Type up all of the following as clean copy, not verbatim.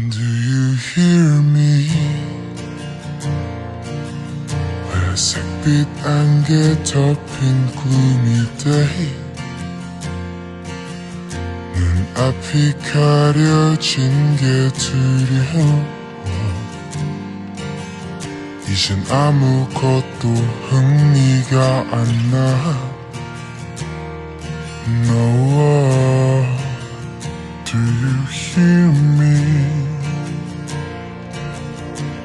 Do you hear me? 회색빛 안개 덮인 gloomy day 눈앞이 가려진 게 두려워 이젠 아무것도 흥미가 안 나 No, do you hear me?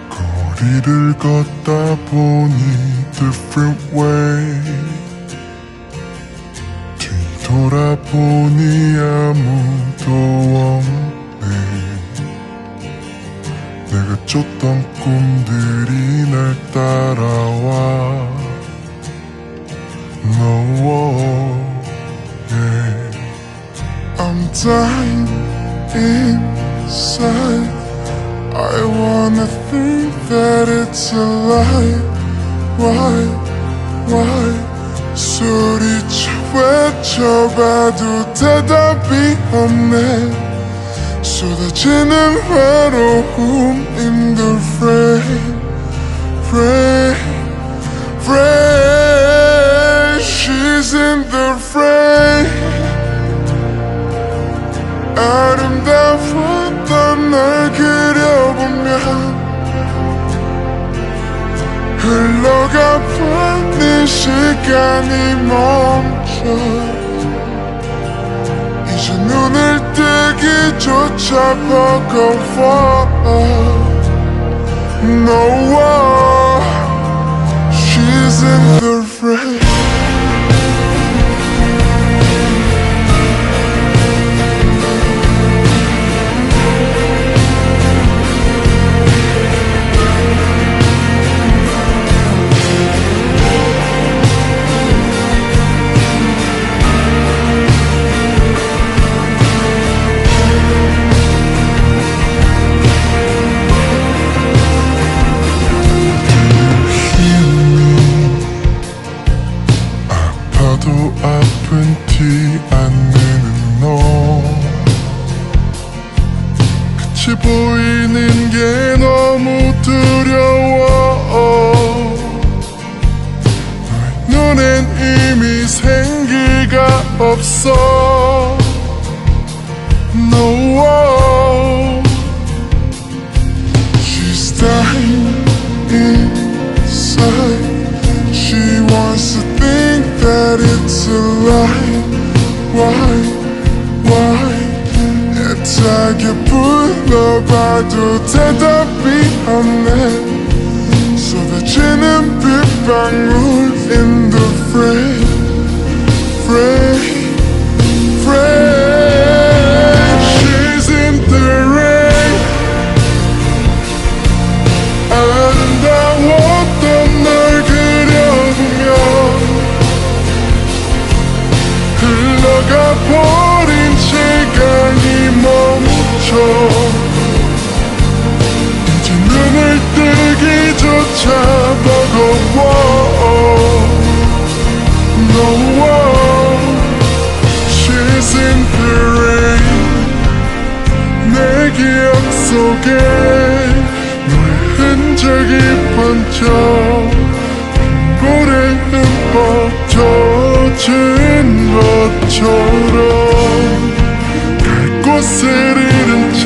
거리를 걷다 보니 different way 뒤돌아보니 아무도 없네 내가 쫓던 꿈들이 날 따라와 No, yeah. I'm dying inside I wanna think that it's a lie Why 소리쳐 외쳐봐도 대답이 없네 쏟아지는 외로움 in the frame She's in the frame 아름다웠던 날 그려보면 흘러가 버린 시간이 멈춰 이제 눈을 뜨기조차 버거워 No, she's in the frame 아픈 티 안 내는 너 끝이 보이는 게 너무 두려워 너의 눈엔 이미 생기가 없어 No, she's dying inside She wants to think that it's a lie Why 애타게 불러봐도 대답이 없네 쏟아지는 빗방울 in the frame She's in the rain 아름다웠던 날 흘러가 버린 시간이 멈춰 이제 눈을 뜨기조차 버거워 No, she's in the rain 내 기억 속에 너의 흔적이 번져 빈볼에 흠뻑 젖은 것처럼 갈 곳을 잃은 채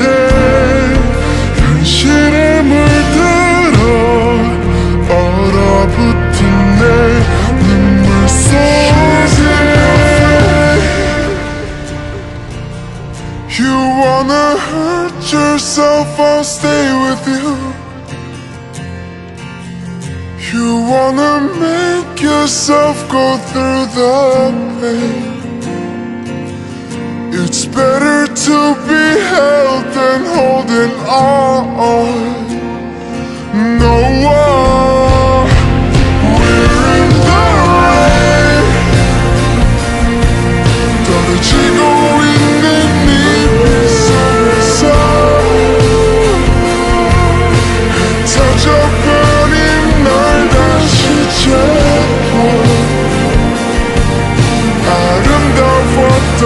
현실에 물들어 얼어붙은 내 눈물 속에 You wanna hurt yourself, I'll stay with you You wanna make yourself go through the pain It's better to be held than holding on No, we're in the rain 떨어지고 있는 이 속에서 흩어져버린 널 다시 잡고 아름다웠던